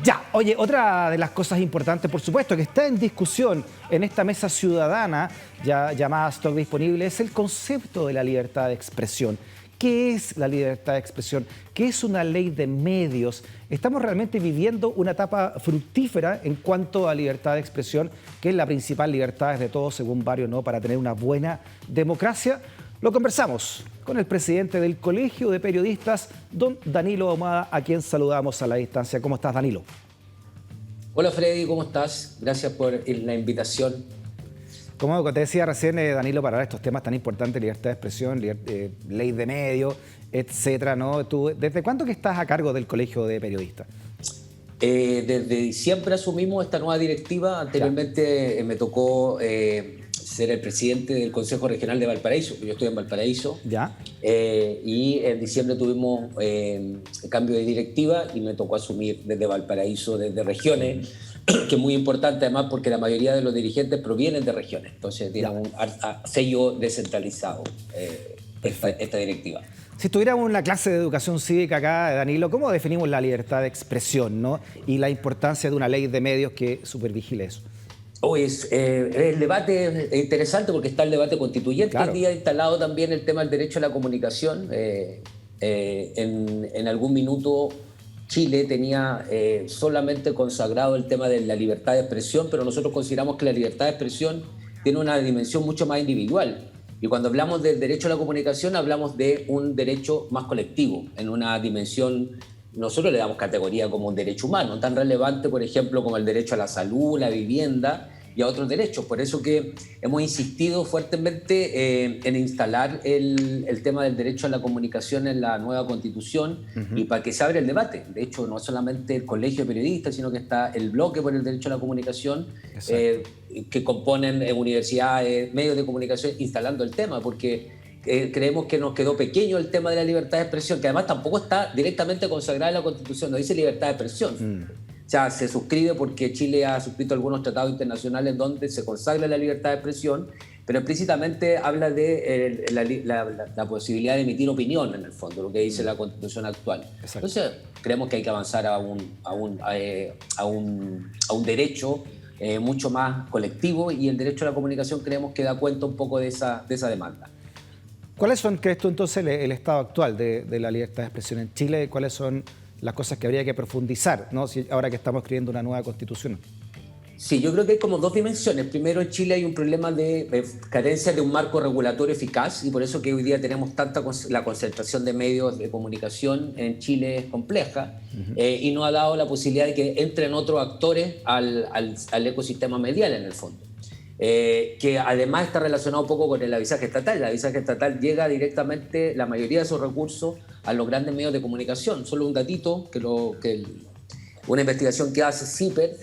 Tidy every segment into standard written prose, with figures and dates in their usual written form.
Ya, oye, otra de las cosas importantes, por supuesto, que está en discusión en esta mesa ciudadana llamada Stock Disponible, es el concepto de la libertad de expresión. ¿Qué es la libertad de expresión? ¿Qué es una ley de medios? Estamos realmente viviendo una etapa fructífera en cuanto a libertad de expresión, que es la principal libertad de todos, según varios, ¿no?, para tener una buena democracia. Lo conversamos con el presidente del Colegio de Periodistas, don Danilo Ahumada, a quien saludamos a la distancia. ¿Cómo estás, Danilo? Hola Freddy, ¿cómo estás? Gracias por la invitación. Como te decía recién, Danilo, para estos temas tan importantes, libertad de expresión, ley de medios, etcétera, ¿no? ¿Tú, desde cuándo que estás a cargo del Colegio de Periodistas? Desde diciembre asumimos esta nueva directiva. Anteriormente me tocó ser el presidente del Consejo Regional de Valparaíso, yo estoy en Valparaíso. Ya. Y en diciembre tuvimos cambio de directiva y me tocó asumir desde Valparaíso, desde regiones, que es muy importante además porque la mayoría de los dirigentes provienen de regiones. Entonces tiene un sello descentralizado esta directiva. Si tuviéramos una clase de educación cívica acá, Danilo, ¿cómo definimos la libertad de expresión, ¿no?, y la importancia de una ley de medios que supervigile eso? El debate es interesante porque está el debate constituyente. Claro. Hoy día instalado también el tema del derecho a la comunicación. En algún minuto Chile tenía solamente consagrado el tema de la libertad de expresión, pero nosotros consideramos que la libertad de expresión tiene una dimensión mucho más individual. Y cuando hablamos del derecho a la comunicación hablamos de un derecho más colectivo, en una dimensión. Nosotros le damos categoría como un derecho humano, tan relevante, por ejemplo, como el derecho a la salud, la vivienda y a otros derechos. Por eso que hemos insistido fuertemente en instalar el tema del derecho a la comunicación en la nueva Constitución y para que se abra el debate. De hecho, no solamente el Colegio de Periodistas, sino que está el bloque por el derecho a la comunicación, que componen universidades, medios de comunicación, instalando el tema, porque creemos que nos quedó pequeño el tema de la libertad de expresión, que además tampoco está directamente consagrada en la Constitución, no dice libertad de expresión. O sea, se suscribe porque Chile ha suscrito algunos tratados internacionales donde se consagra la libertad de expresión, pero explícitamente habla de la posibilidad de emitir opinión, en el fondo, lo que dice la Constitución actual. Exacto. Entonces, creemos que hay que avanzar a un derecho mucho más colectivo, y el derecho a la comunicación creemos que da cuenta un poco de esa demanda. ¿Cuáles son, crees tú, entonces, el estado actual de la libertad de expresión en Chile? ¿Cuáles son las cosas que habría que profundizar, ¿no?, ahora que estamos escribiendo una nueva Constitución? Sí, yo creo que hay como dos dimensiones. Primero, en Chile hay un problema de carencia de un marco regulatorio eficaz, y por eso que hoy día tenemos la concentración de medios de comunicación en Chile es compleja, y no ha dado la posibilidad de que entren otros actores al ecosistema medial, en el fondo. Que además está relacionado un poco con el avisaje estatal. El avisaje estatal llega directamente, la mayoría de esos recursos, a los grandes medios de comunicación. Solo un datito, una investigación que hace CIPER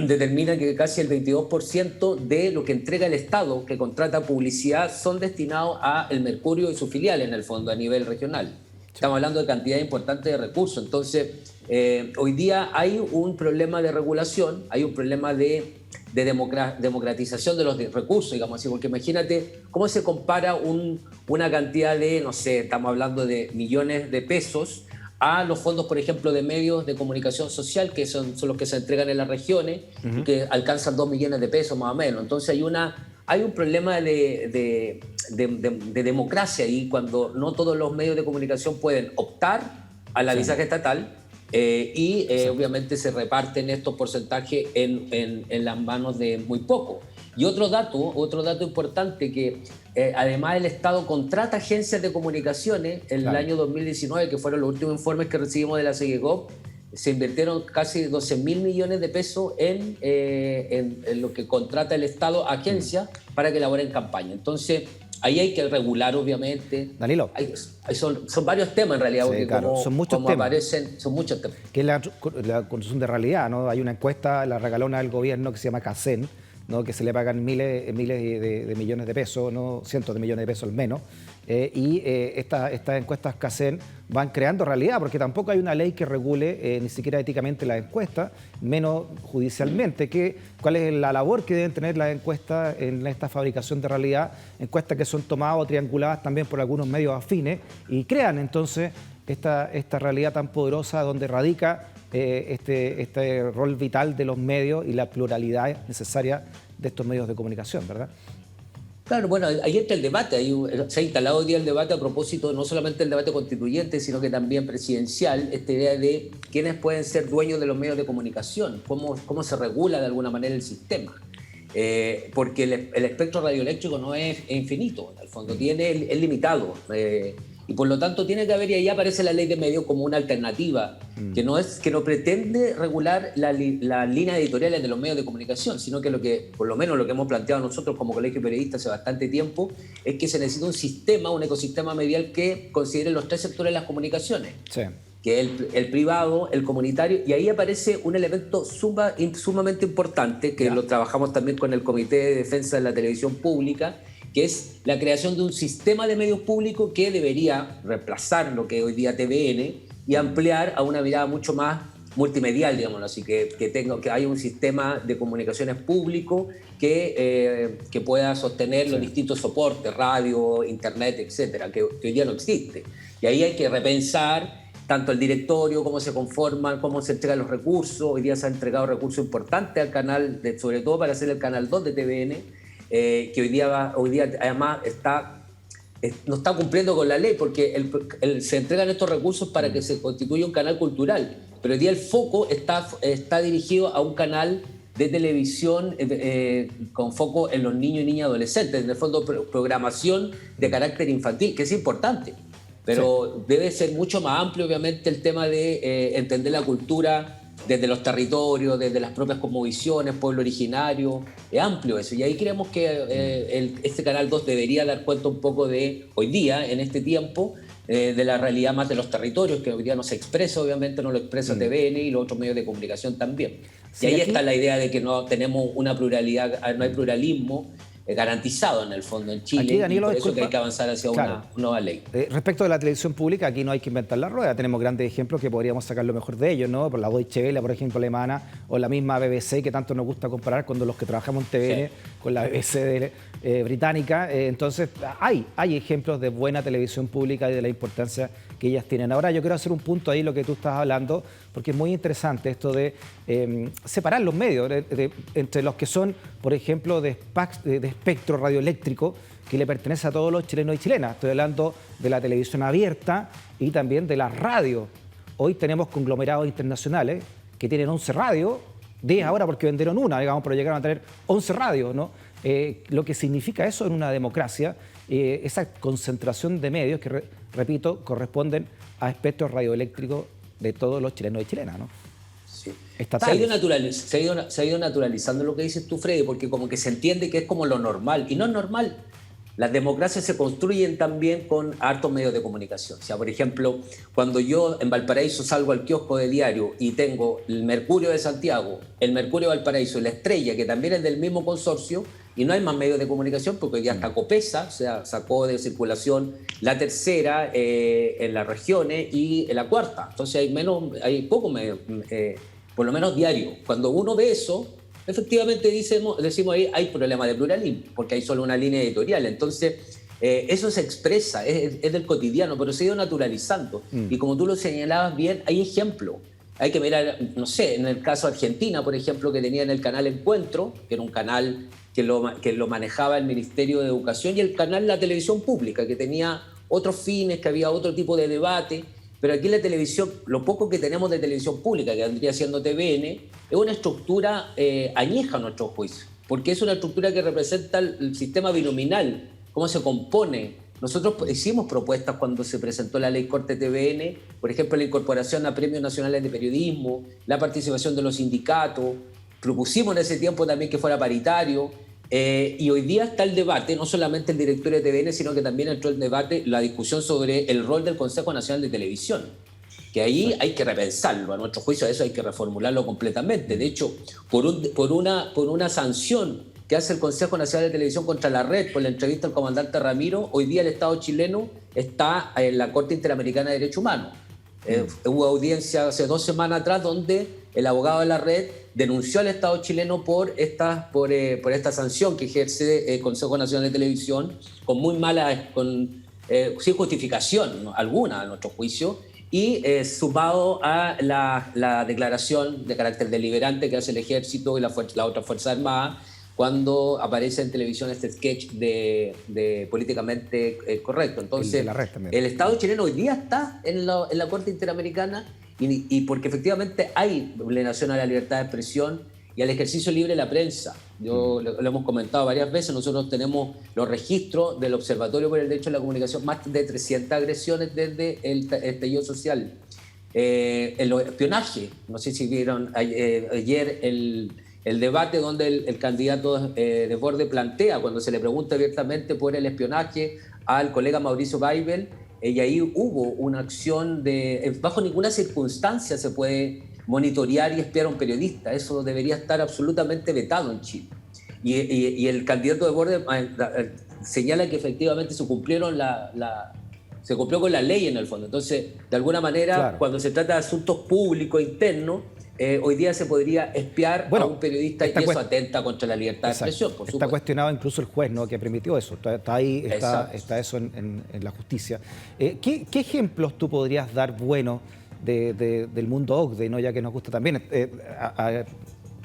determina que casi el 22% de lo que entrega el Estado, que contrata publicidad, son destinados a El Mercurio y sus filiales, en el fondo, a nivel regional. Estamos hablando de cantidades importantes de recursos. Entonces, hoy día hay un problema de regulación, hay un problema de democratización de los recursos, digamos así, porque imagínate cómo se compara una cantidad de, no sé, estamos hablando de millones de pesos, a los fondos, por ejemplo, de medios de comunicación social, que son los que se entregan en las regiones, y que alcanzan 2 millones de pesos más o menos. Entonces hay un problema de democracia ahí, cuando no todos los medios de comunicación pueden optar al avisaje estatal, obviamente se reparten estos porcentajes en las manos de muy pocos. Y otro dato importante, que además el Estado contrata agencias de comunicaciones. En el año 2019, que fueron los últimos informes que recibimos de la CEGECOP, se invirtieron casi 12.000 millones de pesos en lo que contrata el Estado a agencias para que elaboren campaña. Entonces, ahí hay que regular, obviamente. Danilo. Son varios temas, en realidad, porque claro, son muchos temas. Aparecen, son muchos temas. Que es la construcción de realidad, ¿no? Hay una encuesta, la regalona del gobierno, que se llama CACEN, ¿no?, que se le pagan miles de millones de pesos, ¿no?, cientos de millones de pesos al menos, estas encuestas CACEN van creando realidad, porque tampoco hay una ley que regule ni siquiera éticamente las encuestas, menos judicialmente. ¿Cuál es la labor que deben tener las encuestas en esta fabricación de realidad? Encuestas que son tomadas o trianguladas también por algunos medios afines y crean entonces esta realidad tan poderosa, donde radica este rol vital de los medios y la pluralidad necesaria de estos medios de comunicación, ¿verdad? Claro, bueno, ahí está el debate, se ha instalado hoy día el debate a propósito, no solamente el debate constituyente, sino que también presidencial, esta idea de quiénes pueden ser dueños de los medios de comunicación, cómo se regula de alguna manera el sistema. Porque el espectro radioeléctrico no es infinito, en el fondo es limitado. Y por lo tanto tiene que haber, y ahí aparece la ley de medios como una alternativa, que no pretende regular las líneas editoriales de los medios de comunicación, sino que por lo menos lo que hemos planteado nosotros como Colegio de Periodistas hace bastante tiempo, es que se necesita un ecosistema medial que considere los tres sectores de las comunicaciones. Sí. Que es el privado, el comunitario, y ahí aparece un elemento sumamente importante, que lo trabajamos también con el Comité de Defensa de la Televisión Pública, que es la creación de un sistema de medios públicos que debería reemplazar lo que hoy día TVN y ampliar a una mirada mucho más multimedial, digámoslo así, que haya un sistema de comunicaciones público que pueda sostener los distintos soportes, radio, internet, etcétera, que hoy día no existe. Y ahí hay que repensar tanto el directorio, cómo se conforman, cómo se entregan los recursos. Hoy día se han entregado recursos importantes al canal, sobre todo para hacer el canal 2 de TVN, que hoy día además no está cumpliendo con la ley, porque se entregan estos recursos para que se constituya un canal cultural, pero hoy día el foco está dirigido a un canal de televisión con foco en los niños y niñas adolescentes, en el fondo programación de carácter infantil, que es importante, pero debe ser mucho más amplio, obviamente, el tema de entender la cultura desde los territorios, desde las propias cosmovisiones, pueblo originario, es amplio eso. Y ahí creemos que este Canal 2 debería dar cuenta un poco de, hoy día, en este tiempo, de la realidad más de los territorios, que hoy día no se expresa, obviamente no lo expresa TVN y los otros medios de comunicación también. Sí, y ahí está la idea de que no tenemos una pluralidad, no hay pluralismo garantizado en el fondo en Chile. Aquí, Danilo, y por eso que hay que avanzar hacia una nueva ley. Respecto de la televisión pública, aquí no hay que inventar la rueda. Tenemos grandes ejemplos que podríamos sacar lo mejor de ellos, ¿no? Por la Deutsche Welle, por ejemplo, alemana, o la misma BBC, que tanto nos gusta comparar cuando los que trabajamos en TVN con la BBC británica. Entonces, hay ejemplos de buena televisión pública y de la importancia que ellas tienen. Ahora, yo quiero hacer un punto ahí, lo que tú estás hablando, porque es muy interesante esto de separar los medios entre los que son, por ejemplo, de espectro radioeléctrico, que le pertenece a todos los chilenos y chilenas. Estoy hablando de la televisión abierta y también de la radio. Hoy tenemos conglomerados internacionales que tienen 11 radios, 10 ahora porque vendieron una, digamos, pero llegaron a tener 11 radios, ¿no? Lo que significa eso en una democracia, esa concentración de medios que, repito, corresponden a espectros radioeléctricos de todos los chilenos y chilenas, ¿no? Sí. Se ha ido naturalizando lo que dices tú, Freddy, porque como que se entiende que es como lo normal, y no es normal. Las democracias se construyen también con hartos medios de comunicación. O sea, por ejemplo, cuando yo en Valparaíso salgo al kiosco de diario y tengo el Mercurio de Santiago, el Mercurio de Valparaíso y la Estrella, que también es del mismo consorcio, y no hay más medios de comunicación porque hoy día está Copesa, o sea, sacó de circulación la tercera en las regiones y en la cuarta. Entonces hay poco medio, por lo menos diario. Cuando uno ve eso, efectivamente decimos ahí hay problema de pluralismo, porque hay solo una línea editorial. Entonces, eso se expresa, es del cotidiano, pero se ha ido naturalizando. Y como tú lo señalabas bien, hay ejemplos. Hay que mirar, no sé, en el caso de Argentina, por ejemplo, que tenían el canal Encuentro, que era un canal que lo manejaba el Ministerio de Educación, y el canal La Televisión Pública, que tenía otros fines, que había otro tipo de debate. Pero aquí la televisión, lo poco que tenemos de televisión pública, que vendría siendo TVN, es una estructura añeja a nuestro juicio, porque es una estructura que representa el sistema binominal, cómo se compone. Nosotros hicimos propuestas cuando se presentó la ley Corte TVN, por ejemplo, la incorporación a premios nacionales de periodismo, la participación de los sindicatos, propusimos en ese tiempo también que fuera paritario, y hoy día está el debate, no solamente el directorio de TVN, sino que también entró el debate, la discusión sobre el rol del Consejo Nacional de Televisión, que ahí hay que repensarlo, a nuestro juicio eso hay que reformularlo completamente. De hecho, por una sanción que hace el Consejo Nacional de Televisión contra la red por la entrevista al comandante Ramiro, hoy día el Estado chileno está en la Corte Interamericana de Derechos Humanos. Hubo audiencia hace 2 semanas atrás donde el abogado de la red denunció al Estado chileno por esta sanción que ejerce el Consejo Nacional de Televisión con muy mala, sin justificación alguna a nuestro juicio, y sumado a la declaración de carácter deliberante que hace el Ejército y la otra Fuerza Armada cuando aparece en televisión este sketch de políticamente correcto. Entonces, el Estado chileno hoy día está en la Corte Interamericana y porque efectivamente hay vulneración a la libertad de expresión y al ejercicio libre de la prensa. Lo hemos comentado varias veces, nosotros tenemos los registros del Observatorio por el Derecho a la Comunicación, más de 300 agresiones desde el estallido social. El espionaje, no sé si vieron ayer el debate donde el candidato Desbordes plantea, cuando se le pregunta abiertamente por el espionaje al colega Mauricio Baibel, y ahí hubo una acción bajo ninguna circunstancia se puede monitorear y espiar a un periodista. Eso debería estar absolutamente vetado en Chile. Y el candidato Desbordes señala que efectivamente se cumplió con la ley en el fondo. Entonces, de alguna manera, claro, cuando se trata de asuntos públicos internos, hoy día se podría espiar a un periodista y eso atenta contra la libertad de expresión, por supuesto. Está cuestionado incluso el juez, ¿no?, que permitió eso. Está eso en la justicia. ¿Qué ejemplos tú podrías dar buenos del mundo OCDE, ¿no?, ya que nos gusta también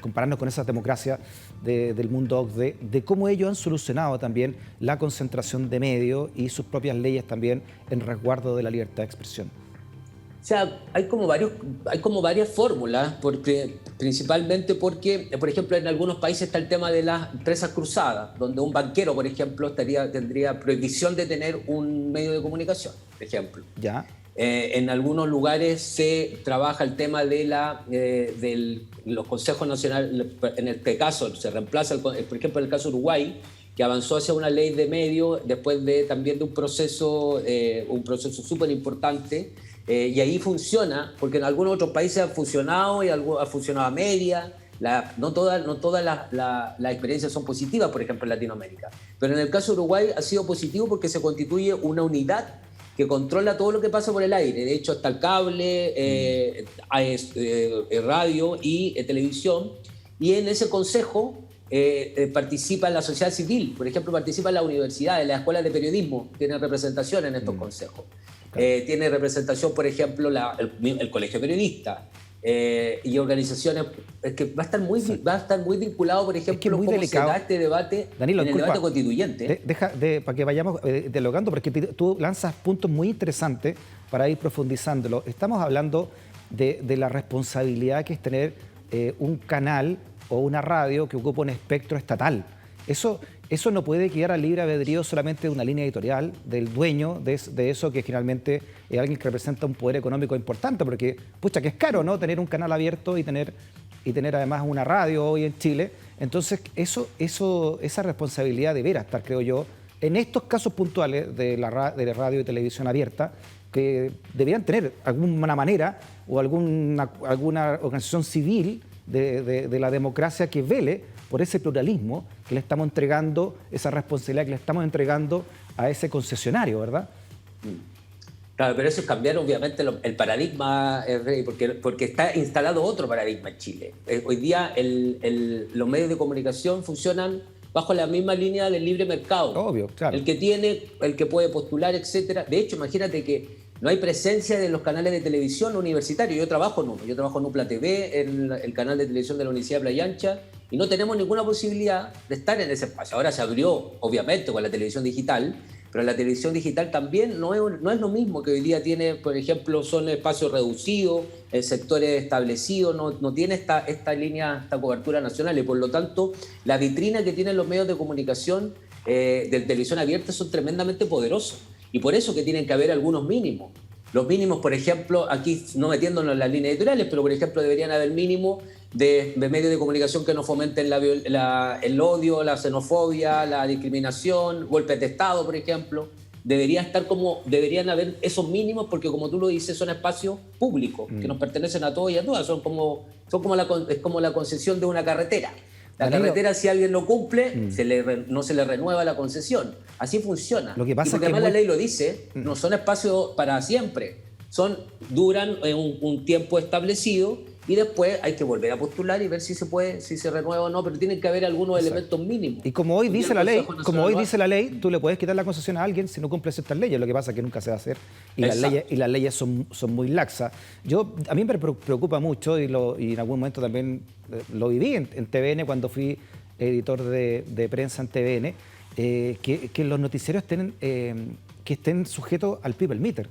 compararnos con esas democracias del mundo OCDE, de cómo ellos han solucionado también la concentración de medios y sus propias leyes también en resguardo de la libertad de expresión? O sea, hay como varias fórmulas, principalmente porque, por ejemplo, en algunos países está el tema de las empresas cruzadas, donde un banquero, por ejemplo, tendría prohibición de tener un medio de comunicación, por ejemplo. Ya. En algunos lugares se trabaja el tema de los consejos nacionales. En este caso se reemplaza, por ejemplo, en el caso de Uruguay, que avanzó hacia una ley de medios después también de un proceso súper importante. Y ahí funciona, porque en algunos otros países ha funcionado y ha funcionado a media. No todas las experiencias son positivas, por ejemplo, en Latinoamérica. Pero en el caso de Uruguay ha sido positivo porque se constituye una unidad que controla todo lo que pasa por el aire. De hecho, está el cable, radio y televisión. Y en ese consejo participa la sociedad civil. Por ejemplo, participan las universidades, las escuelas de periodismo tienen representación en estos consejos. Tiene representación, por ejemplo, el Colegio Periodista y organizaciones. Es que va a estar muy vinculado, por ejemplo, cómo delicado se da este debate, Danilo, en el debate constituyente. Para que vayamos dialogando, porque tú lanzas puntos muy interesantes para ir profundizándolo. Estamos hablando de la responsabilidad que es tener un canal o una radio que ocupa un espectro estatal. Eso no puede quedar al libre albedrío solamente de una línea editorial, del dueño de eso, que generalmente es alguien que representa un poder económico importante, porque, pucha, que es caro, ¿no?, tener un canal abierto y tener además una radio hoy en Chile. Entonces, esa responsabilidad deberá estar, creo yo, en estos casos puntuales de la radio y televisión abierta, que deberían tener alguna manera o alguna organización civil de la democracia que vele por ese pluralismo que le estamos entregando, esa responsabilidad que le estamos entregando a ese concesionario, ¿verdad? Claro, pero eso es cambiar obviamente el paradigma, porque está instalado otro paradigma en Chile. Hoy día los medios de comunicación funcionan bajo la misma línea del libre mercado. Obvio, claro. El que puede postular, etcétera. De hecho, imagínate que no hay presencia de los canales de televisión universitarios. Yo trabajo en UPLA TV, en el canal de televisión de la Universidad de Playa Ancha, y no tenemos ninguna posibilidad de estar en ese espacio. Ahora se abrió, obviamente, con la televisión digital, pero la televisión digital también no es lo mismo que hoy día tiene, por ejemplo, son espacios reducidos, sectores establecidos, no tiene esta cobertura nacional, y por lo tanto la vitrina que tienen los medios de comunicación de televisión abierta son tremendamente poderosos, y por eso que tienen que haber algunos mínimos. Los mínimos, por ejemplo, aquí no metiéndonos en las líneas editoriales, pero por ejemplo deberían haber mínimos de medios de comunicación que no fomenten el odio, la xenofobia, la discriminación, golpes de Estado, por ejemplo. Deberían haber esos mínimos, porque como tú lo dices, son espacios públicos que nos pertenecen a todos y a todas. Es como la concesión de una carretera. La carretera, si alguien lo cumple, no se le renueva la concesión. Así funciona. Lo que pasa porque además la ley lo dice, no son espacios para siempre. Duran un tiempo establecido, y después hay que volver a postular y ver si se puede, si se renueva o no, pero tienen que haber algunos elementos mínimos. Y como hoy dice la ley, tú le puedes quitar la concesión a alguien si no cumple ciertas leyes, lo que pasa es que nunca se va a hacer y las leyes son muy laxas. A mí me preocupa mucho y en algún momento también lo viví en TVN cuando fui editor de prensa en TVN, que los noticiarios que estén sujetos al people meter.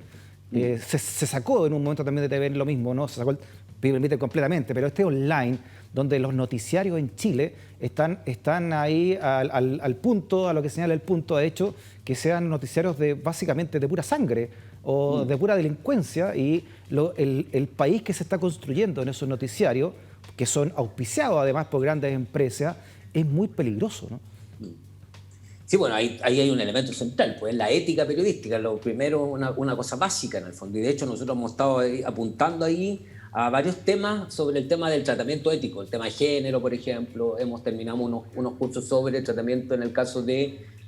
Se sacó en un momento también de TVN lo mismo, ¿no? Se sacó el people meter completamente, pero online, donde los noticiarios en Chile están ahí al punto, a lo que señala el punto, ha hecho que sean noticiarios básicamente de pura sangre o de pura delincuencia, y el país que se está construyendo en esos noticiarios, que son auspiciados además por grandes empresas, es muy peligroso, ¿no? Sí, bueno, ahí hay un elemento central, pues la ética periodística, lo primero, una cosa básica en el fondo, y de hecho nosotros hemos estado apuntando ahí a varios temas sobre el tema del tratamiento ético, el tema de género, por ejemplo, hemos terminado unos cursos sobre el tratamiento en el caso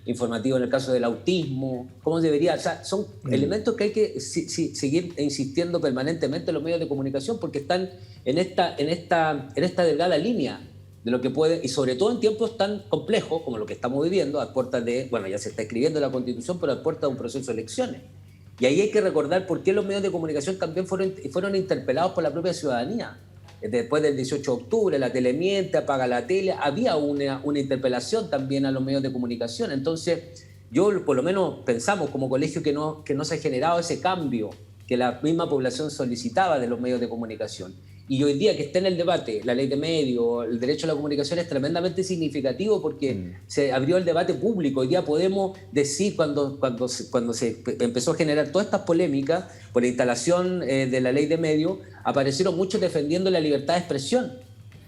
informativo, en el caso del autismo, cómo debería, o sea, son elementos que hay que seguir insistiendo permanentemente en los medios de comunicación porque están en esta delgada línea de lo que puede, y sobre todo en tiempos tan complejos como lo que estamos viviendo, a puertas de, bueno, ya se está escribiendo la Constitución, pero a puertas de un proceso de elecciones. Y ahí hay que recordar por qué los medios de comunicación también fueron interpelados por la propia ciudadanía. Después del 18 de octubre, la tele miente, apaga la tele, había una interpelación también a los medios de comunicación. Entonces, yo por lo menos pensamos como colegio que no se ha generado ese cambio que la misma población solicitaba de los medios de comunicación. Y hoy día que está en el debate la ley de medios, el derecho a la comunicación es tremendamente significativo porque se abrió el debate público. Hoy día podemos decir, cuando se empezó a generar todas estas polémicas por la instalación de la ley de medios, aparecieron muchos defendiendo la libertad de expresión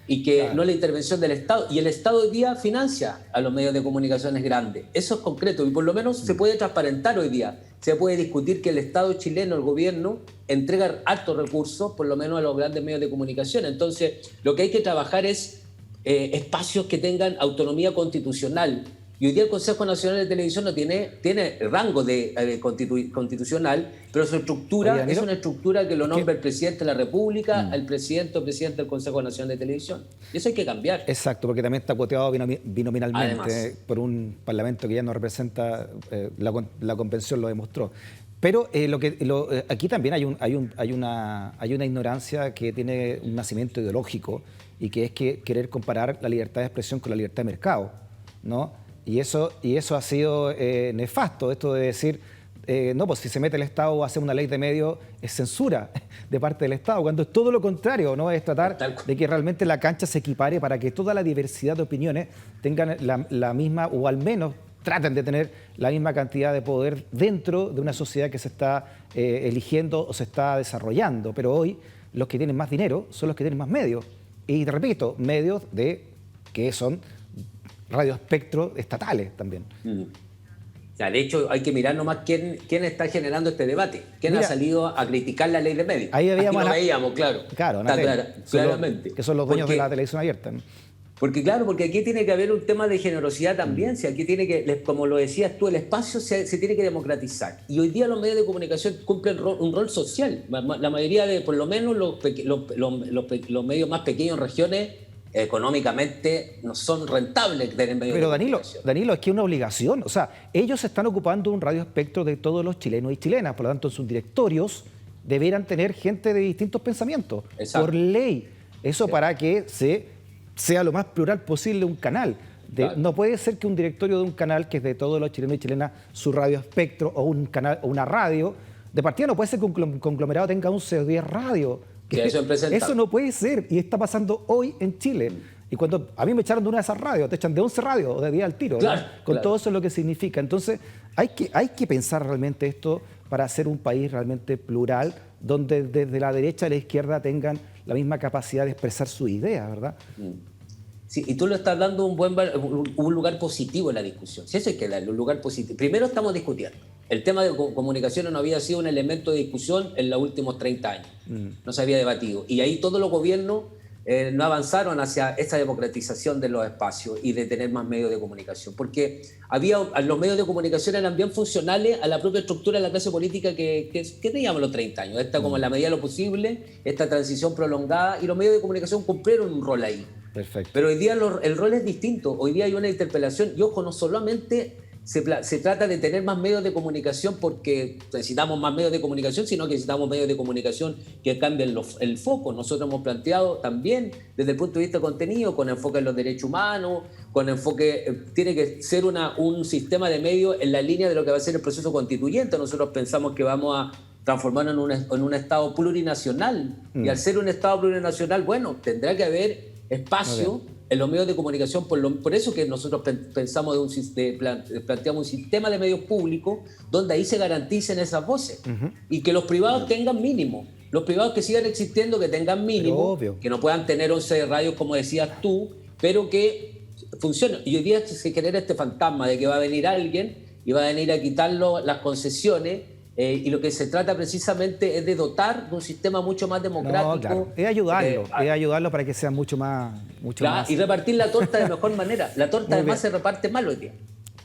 y que no la intervención del Estado. Y el Estado hoy día financia a los medios de comunicaciones grandes. Eso es concreto y por lo menos se puede transparentar hoy día. Se puede discutir que el Estado chileno, el gobierno, entrega altos recursos, por lo menos a los grandes medios de comunicación. Entonces, lo que hay que trabajar es espacios que tengan autonomía constitucional. Y hoy día el Consejo Nacional de Televisión no tiene rango constitucional, pero su estructura es una estructura que lo nombra el presidente de la República, el presidente o presidente del Consejo Nacional de Televisión. Y eso hay que cambiar. Exacto, porque también está cuoteado binominalmente por un parlamento que ya no representa, la convención lo demostró. Pero aquí también hay una ignorancia que tiene un nacimiento ideológico y que es querer comparar la libertad de expresión con la libertad de mercado, ¿no? Y eso ha sido nefasto, esto de decir, no, pues si se mete el Estado a hacer una ley de medios es censura de parte del Estado, cuando es todo lo contrario, ¿no? Es tratar de que realmente la cancha se equipare para que toda la diversidad de opiniones tengan la misma, o al menos traten de tener la misma cantidad de poder dentro de una sociedad que se está eligiendo o se está desarrollando. Pero hoy los que tienen más dinero son los que tienen más medios. Y te repito, medios que son radioespectros estatales también. O sea, de hecho, hay que mirar nomás quién está generando este debate. ¿Quién ha salido a criticar la ley de medios? Ahí veíamos, lo veíamos, claro. Claramente. Que son los dueños de la televisión abierta, ¿no? Porque aquí tiene que haber un tema de generosidad también. Si aquí tiene que, como lo decías tú, el espacio se tiene que democratizar. Y hoy día los medios de comunicación cumplen un rol social. La mayoría por lo menos los medios más pequeños en regiones, económicamente no son rentables tener medios de comunicación. Danilo, es que es una obligación. O sea, ellos están ocupando un radioespectro de todos los chilenos y chilenas. Por lo tanto, en sus directorios deberán tener gente de distintos pensamientos. Exacto. Por ley. Eso para que sea lo más plural posible un canal. No puede ser que un directorio de un canal que es de todos los chilenos y chilenas, su radioespectro o un canal o una radio, de partida no puede ser que un conglomerado tenga 11 o 10 radios. Eso no puede ser, y está pasando hoy en Chile. Y cuando a mí me echaron de una de esas radios, te echan de 11 radios o de 10 al tiro, con todo eso es lo que significa. Entonces hay que pensar realmente esto para hacer un país realmente plural, donde desde la derecha a la izquierda tengan la misma capacidad de expresar su idea, ¿verdad? Sí, y tú le estás dando un lugar positivo en la discusión. Si eso es que darle un lugar positivo. Primero estamos discutiendo. El tema de comunicación no había sido un elemento de discusión en los últimos 30 años. No se había debatido. Y ahí todos los gobiernos no avanzaron hacia esta democratización de los espacios y de tener más medios de comunicación, porque los medios de comunicación eran bien funcionales a la propia estructura de la clase política que teníamos los 30 años, esta como en la medida de lo posible, esta transición prolongada, y los medios de comunicación cumplieron un rol ahí. Perfecto. Pero hoy día el rol es distinto, hoy día hay una interpelación, y ojo, no solamente se trata de tener más medios de comunicación porque necesitamos más medios de comunicación, sino que necesitamos medios de comunicación que cambien el foco. Nosotros hemos planteado también desde el punto de vista de contenido, con enfoque en los derechos humanos, con enfoque, tiene que ser un sistema de medios en la línea de lo que va a ser el proceso constituyente. Nosotros pensamos que vamos a transformarnos en un Estado plurinacional, y al ser un Estado plurinacional, bueno, tendrá que haber espacio en los medios de comunicación, por eso que nosotros pensamos planteamos un sistema de medios públicos donde ahí se garanticen esas voces, y que los privados tengan mínimo, los privados que sigan existiendo, que tengan mínimo, que no puedan tener 11 radios como decías tú, pero que funcionen. Y hoy día se genera este fantasma de que va a venir alguien y va a venir a quitarlo las concesiones. Y lo que se trata precisamente es de dotar de un sistema mucho más democrático. No, claro. Es ayudarlo para que sea mucho más... Y repartir la torta de mejor manera. La torta además se reparte mal hoy día.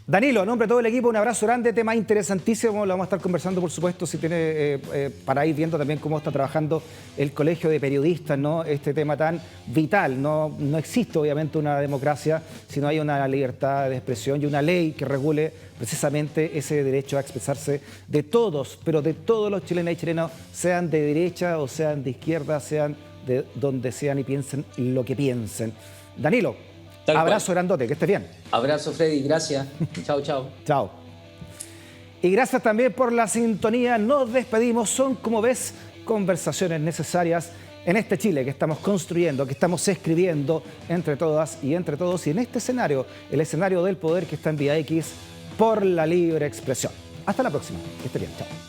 Danilo, en nombre de todo el equipo, un abrazo grande, tema interesantísimo, lo vamos a estar conversando, por supuesto, si tiene para ir viendo también cómo está trabajando el Colegio de Periodistas, ¿no? Este tema tan vital. No existe, obviamente, una democracia si no hay una libertad de expresión y una ley que regule precisamente ese derecho a expresarse de todos, pero de todos los chilenos y chilenas, sean de derecha o sean de izquierda, sean de donde sean y piensen lo que piensen. Danilo, abrazo grandote, que estés bien. Abrazo, Freddy, gracias. Chao, chao. Chao. Y gracias también por la sintonía. Nos despedimos. Son, como ves, conversaciones necesarias en este Chile que estamos construyendo, que estamos escribiendo entre todas y entre todos. Y en este escenario, el escenario del poder que está en Vía X por la libre expresión. Hasta la próxima. Que esté bien. Chao.